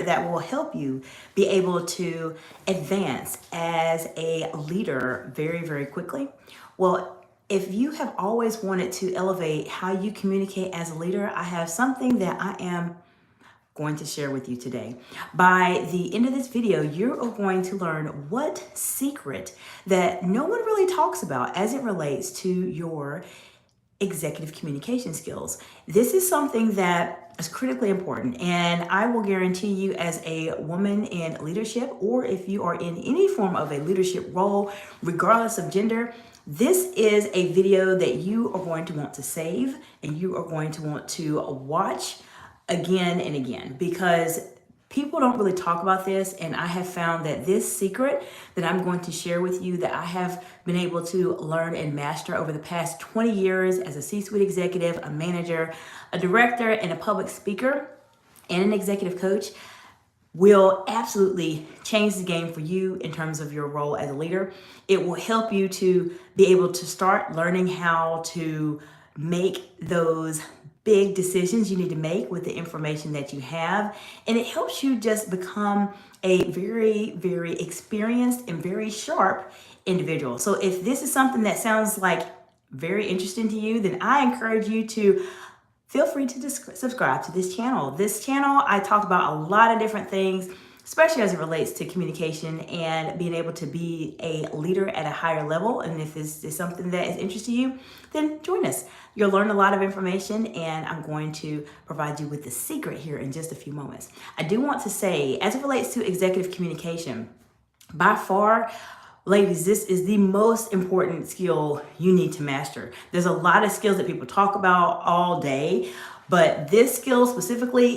that will help you be able to advance as a leader very, very quickly. Well, if you have always wanted to elevate how you communicate as a leader, I have something that I am going to share with you today. By the end of this video, you are going to learn what secret that no one really talks about as it relates to your executive communication skills. This is something that is critically important, and I will guarantee you, as a woman in leadership, or if you are in any form of a leadership role, regardless of gender, this is a video that you are going to want to save and you are going to want to watch again and again, because people don't really talk about this, and I have found that this secret that I'm going to share with you, that I have been able to learn and master over the past 20 years as a C-suite executive, a manager, a director, and a public speaker, and an executive coach, will absolutely change the game for you in terms of your role as a leader. It will help you to be able to start learning how to make those big decisions you need to make with the information that you have. And it helps you just become a very, very experienced and very sharp individual. So if this is something that sounds like very interesting to you, then I encourage you to feel free to subscribe to this channel. This channel, I talk about a lot of different things, especially as it relates to communication and being able to be a leader at a higher level. And if this is something that is interesting to you, then join us. You'll learn a lot of information, and I'm going to provide you with the secret here in just a few moments. I do want to say, as it relates to executive communication, by far, ladies, this is the most important skill you need to master. There's a lot of skills that people talk about all day, but this skill specifically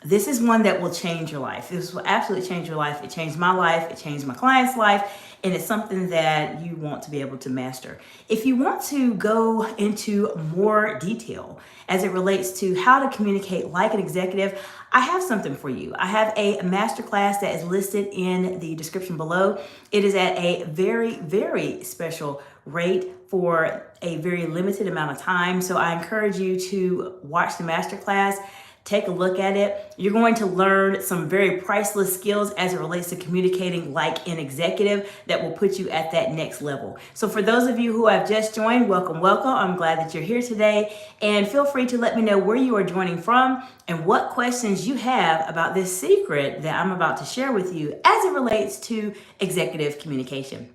this is one that will change your life. This will absolutely change your life. It changed my life. It changed my client's life. And it's something that you want to be able to master. If you want to go into more detail as it relates to how to communicate like an executive, I have something for you. I have a masterclass that is listed in the description below. It is at a very, very special rate for a very limited amount of time. So I encourage you to watch the masterclass. Take a look at it. You're going to learn some very priceless skills as it relates to communicating like an executive that will put you at that next level. So for those of you who have just joined, welcome, welcome. I'm glad that you're here today, and feel free to let me know where you are joining from and what questions you have about this secret that I'm about to share with you as it relates to executive communication.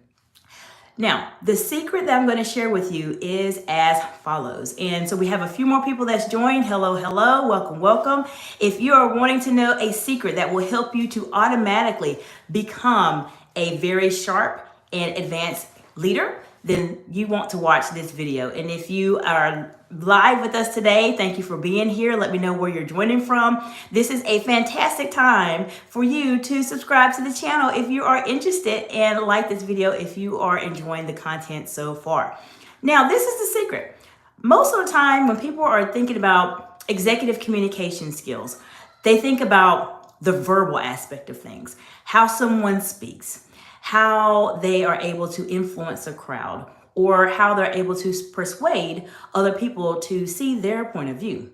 Now, the secret that I'm going to share with you is as follows. And so we have a few more people that's joined. Hello, hello, welcome, welcome. If you are wanting to know a secret that will help you to automatically become a very sharp and advanced leader, then you want to watch this video. And if you are live with us today, thank you for being here. Let me know where you're joining from. This is a fantastic time for you to subscribe to the channel if you are interested, and like this video if you are enjoying the content so far. Now, this is the secret. Most of the time when people are thinking about executive communication skills, they think about the verbal aspect of things, how someone speaks, how they are able to influence a crowd, or how they're able to persuade other people to see their point of view.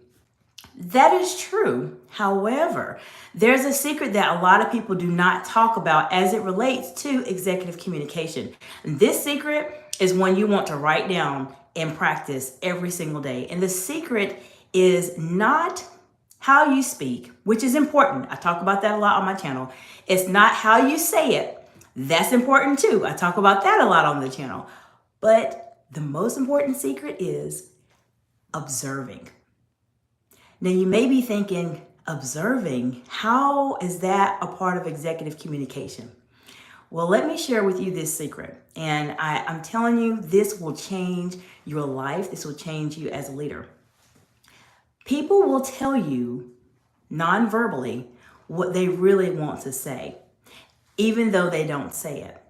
That is true. However, there's a secret that a lot of people do not talk about as it relates to executive communication. And this secret is one you want to write down and practice every single day. And the secret is not how you speak, which is important. I talk about that a lot on my channel. It's not how you say it. That's important too. I talk about that a lot on the channel. But the most important secret is observing. Now, you may be thinking, observing, how is that a part of executive communication? Well, let me share with you this secret. And I'm telling you, this will change your life. This will change you as a leader. People will tell you non-verbally what they really want to say, even though they don't say it.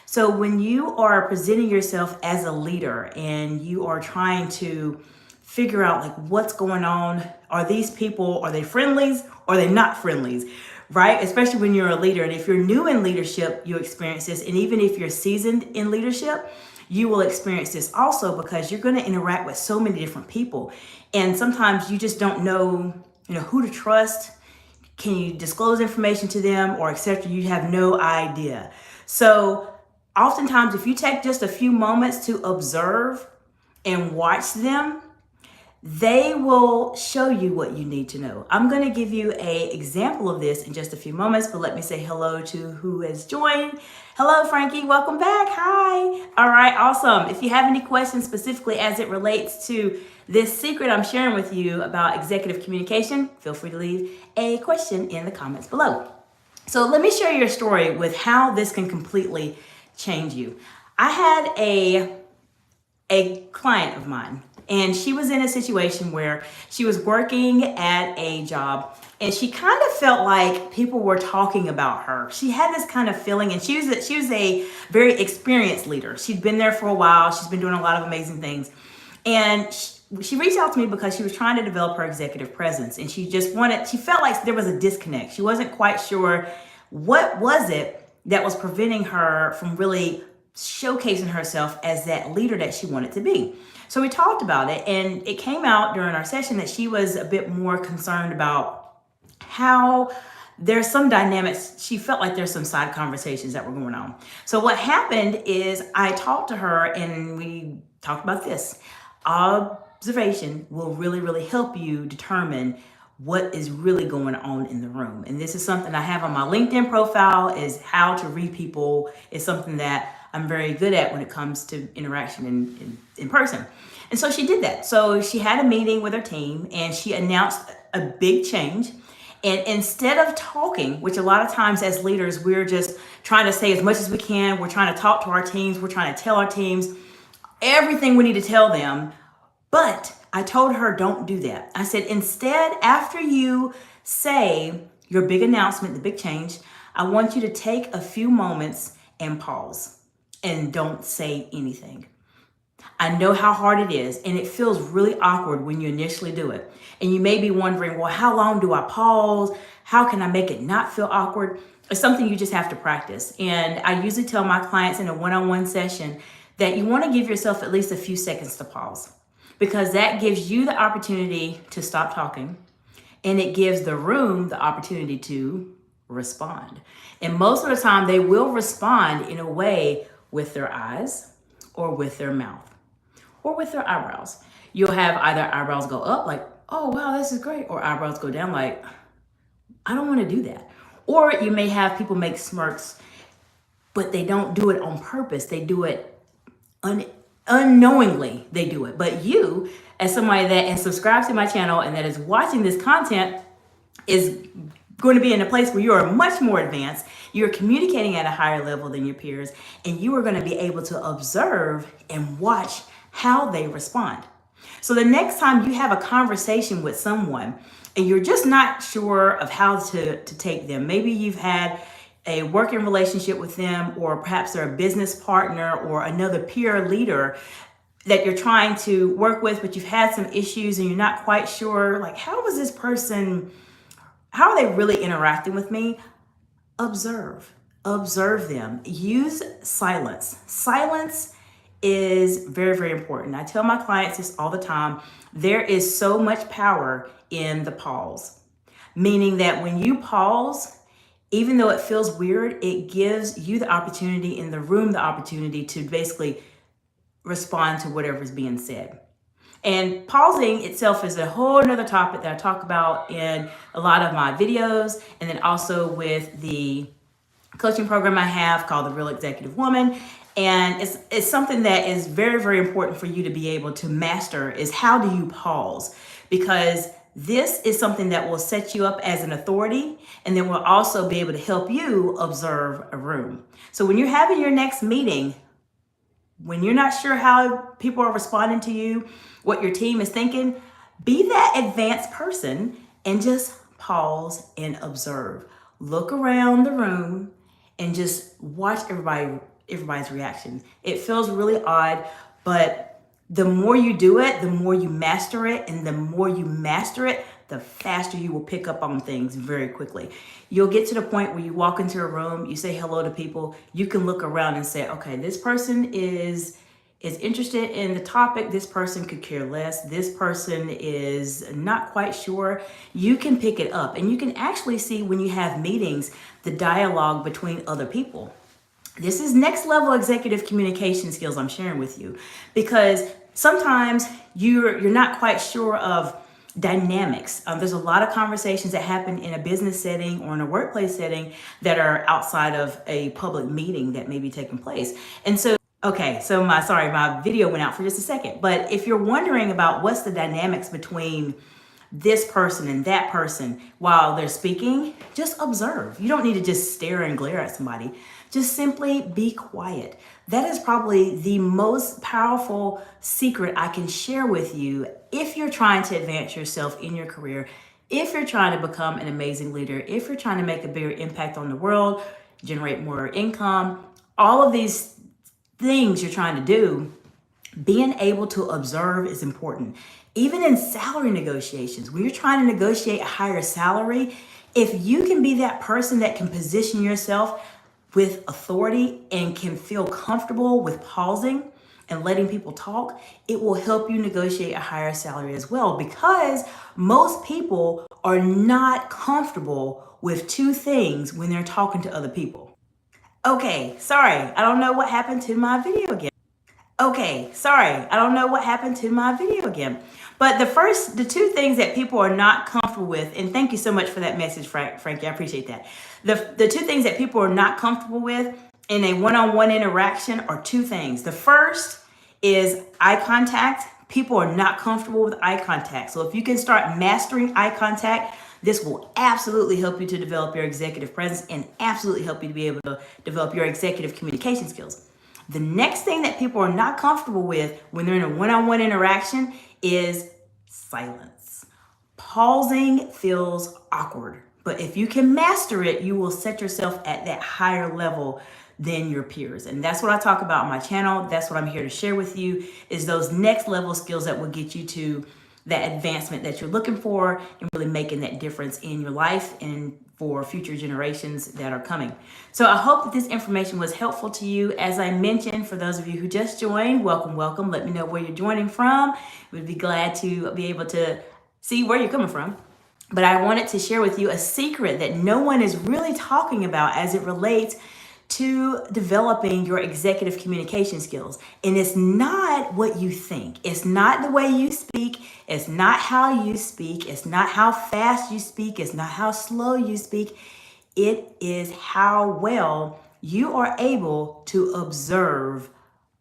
So when you are presenting yourself as a leader and you are trying to figure out like what's going on, are these people, are they friendlies or are they not friendlies, right? Especially when you're a leader. And if you're new in leadership, you experience this. And even if you're seasoned in leadership, you will experience this also, because you're going to interact with so many different people. And sometimes you just don't know, who to trust. Can you disclose information to them, or etc.? You have no idea. So oftentimes, if you take just a few moments to observe and watch them, they will show you what you need to know. I'm going to give you an example of this in just a few moments, but let me say hello to who has joined. Hello, Frankie. Welcome back. Hi. All right. Awesome. If you have any questions specifically as it relates to this secret I'm sharing with you about executive communication, feel free to leave a question in the comments below. So let me share your story with how this can completely change you. I had a client of mine, and she was in a situation where she was working at a job and she kind of felt like people were talking about her. She had this kind of feeling, and she was a very experienced leader. She'd been there for a while. She's been doing a lot of amazing things. And she reached out to me because she was trying to develop her executive presence, and she felt like there was a disconnect. She wasn't quite sure what was it that was preventing her from really showcasing herself as that leader that she wanted to be. So we talked about it, and it came out during our session that she was a bit more concerned about how there's some dynamics. She felt like there's some side conversations that were going on. So what happened is I talked to her and we talked about this. Observation will really, really help you determine what is really going on in the room. And this is something I have on my LinkedIn profile, is how to read people. Is something that I'm very good at when it comes to interaction in person. And so she did that. So she had a meeting with her team and she announced a big change. And instead of talking, which a lot of times as leaders, we're just trying to say as much as we can. We're trying to talk to our teams. We're trying to tell our teams everything we need to tell them. But I told her, don't do that. I said, instead, after you say your big announcement, the big change, I want you to take a few moments and pause and don't say anything. I know how hard it is, and it feels really awkward when you initially do it. And you may be wondering, well, how long do I pause? How can I make it not feel awkward? It's something you just have to practice. And I usually tell my clients in a one-on-one session that you want to give yourself at least a few seconds to pause, because that gives you the opportunity to stop talking, and it gives the room the opportunity to respond. And most of the time, they will respond in a way with their eyes or with their mouth or with their eyebrows. You'll have either eyebrows go up like, oh, wow, this is great, or eyebrows go down like, I don't want to do that. Or you may have people make smirks, but they don't do it on purpose. They do it unknowingly, they do it. But you, as somebody that is subscribed to my channel and that is watching this content, is going to be in a place where you are much more advanced. You're communicating at a higher level than your peers, and you are going to be able to observe and watch how they respond. So the next time you have a conversation with someone and you're just not sure of how to take them, maybe you've had a working relationship with them, or perhaps they're a business partner or another peer leader that you're trying to work with, but you've had some issues and you're not quite sure, like, how is this person, how are they really interacting with me? Observe them. Use silence. Silence is very, very important. I tell my clients this all the time. There is so much power in the pause, meaning that when you pause, even though it feels weird, it gives you the opportunity in the room, the opportunity to basically respond to whatever is being said. And pausing itself is a whole nother topic that I talk about in a lot of my videos, and then also with the coaching program I have called The Real Executive Woman. And it's something that is very, very important for you to be able to master, is how do you pause? Because this is something that will set you up as an authority, and then will also be able to help you observe a room. So when you're having your next meeting, when you're not sure how people are responding to you, what your team is thinking, be that advanced person and just pause and observe. Look around the room and just watch everybody's reaction. It feels really odd, but the more you do it, the more you master it, and the more you master it, the faster you will pick up on things very quickly. You'll get to the point where you walk into a room, you say hello to people, you can look around and say, okay, this person is is interested in the topic. This person could care less. This person is not quite sure. You can pick it up, and you can actually see when you have meetings, the dialogue between other people. This is next level executive communication skills I'm sharing with you, because sometimes you're not quite sure of dynamics. There's a lot of conversations that happen in a business setting or in a workplace setting that are outside of a public meeting that may be taking place. And so, okay, so my video went out for just a second. But if you're wondering about what's the dynamics between this person and that person while they're speaking, just observe. You don't need to just stare and glare at somebody. Just simply be quiet. That is probably the most powerful secret I can share with you if you're trying to advance yourself in your career, if you're trying to become an amazing leader, if you're trying to make a bigger impact on the world, generate more income, all of these things you're trying to do. Being able to observe is important. Even in salary negotiations, when you're trying to negotiate a higher salary, if you can be that person that can position yourself with authority and can feel comfortable with pausing and letting people talk, it will help you negotiate a higher salary as well, because most people are not comfortable with two things when they're talking to other people. Okay, sorry, I don't know what happened to my video again. Okay, sorry, I don't know what happened to my video again. But the two things that people are not comfortable with, and thank you so much for that message, Frankie, I appreciate that. The two things that people are not comfortable with in a one-on-one interaction are two things. The first is eye contact. People are not comfortable with eye contact. So if you can start mastering eye contact, this will absolutely help you to develop your executive presence and absolutely help you to be able to develop your executive communication skills. The next thing that people are not comfortable with when they're in a one-on-one interaction is silence. Pausing feels awkward, but if you can master it, you will set yourself at that higher level than your peers. And that's what I talk about on my channel. That's what I'm here to share with you, is those next level skills that will get you to that advancement that you're looking for and really making that difference in your life and for future generations that are coming. So I hope that this information was helpful to you. As I mentioned, for those of you who just joined, welcome. Let me know where you're joining from. We'd be glad to be able to see where you're coming from. But I wanted to share with you a secret that no one is really talking about as it relates to developing your executive communication skills. And it's not what you think. It's not the way you speak. It's not how you speak. It's not how fast you speak. It's not how slow you speak. It is how well you are able to observe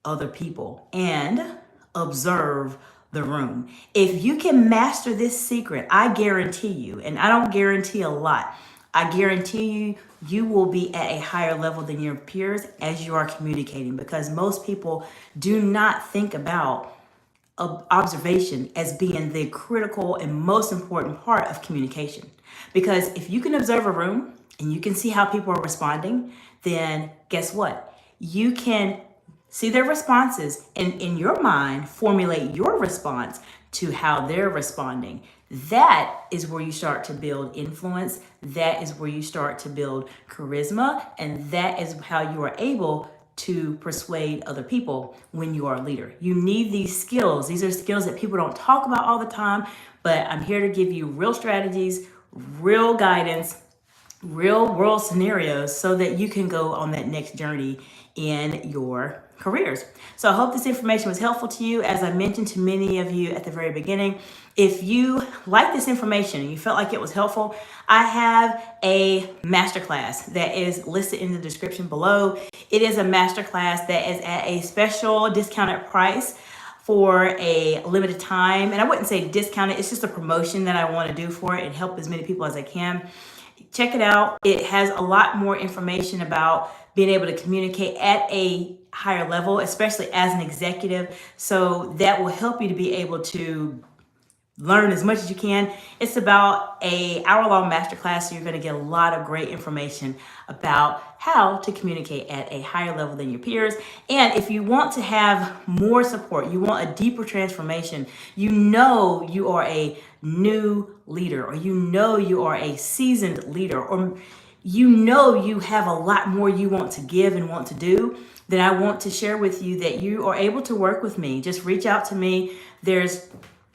other people and observe the room. If you can master this secret, I guarantee you, and I don't guarantee a lot, I guarantee you, you will be at a higher level than your peers as you are communicating, because most people do not think about observation as being the critical and most important part of communication. Because if you can observe a room and you can see how people are responding, then guess what? You can see their responses and in your mind formulate your response to how they're responding. That is where you start to build influence. That is where you start to build charisma. And that is how you are able to persuade other people when you are a leader. You need these skills. These are skills that people don't talk about all the time, but I'm here to give you real strategies, real guidance, real world scenarios so that you can go on that next journey in your careers. So I hope this information was helpful to you. As I mentioned to many of you at the very beginning, if you like this information and you felt like it was helpful, I have a masterclass that is listed in the description below. It is a masterclass that is at a special discounted price for a limited time. And I wouldn't say discounted, it's just a promotion that I want to do for it and help as many people as I can. Check it out. It has a lot more information about being able to communicate at a higher level, especially as an executive. So that will help you to be able to learn as much as you can. It's about an hour-long masterclass, so you're going to get a lot of great information about how to communicate at a higher level than your peers. And if you want to have more support, you want a deeper transformation, you know you are a new leader, or you know you are a seasoned leader, or you know you have a lot more you want to give and want to do, then I want to share with you that you are able to work with me. Just reach out to me. There's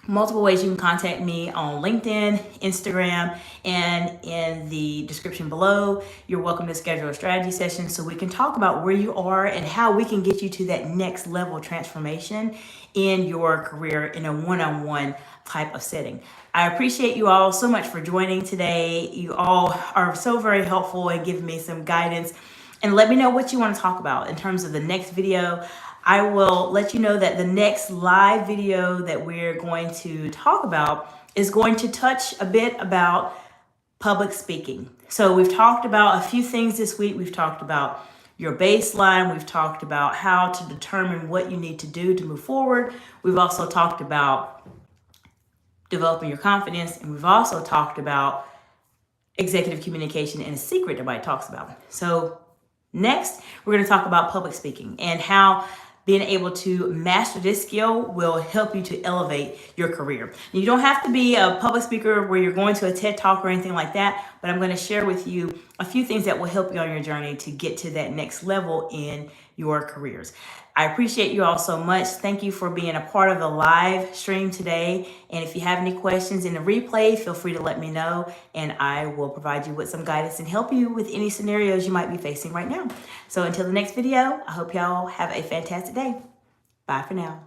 multiple ways you can contact me on LinkedIn, Instagram, and in the description below. You're welcome to schedule a strategy session so we can talk about where you are and how we can get you to that next level transformation in your career in a one-on-one type of setting. I appreciate you all so much for joining today. You all are so very helpful in giving me some guidance. And let me know what you want to talk about in terms of the next video. I will let you know that the next live video that we're going to talk about is going to touch a bit about public speaking. So we've talked about a few things this week. We've talked about your baseline. We've talked about how to determine what you need to do to move forward. We've also talked about developing your confidence. And we've also talked about executive communication and a secret nobody talks about. So next, we're going to talk about public speaking and how being able to master this skill will help you to elevate your career. You don't have to be a public speaker where you're going to a TED Talk or anything like that, but I'm going to share with you a few things that will help you on your journey to get to that next level in your careers. I appreciate you all so much. Thank you for being a part of the live stream today. And if you have any questions in the replay, feel free to let me know, and I will provide you with some guidance and help you with any scenarios you might be facing right now. So until the next video, I hope y'all have a fantastic day. Bye for now.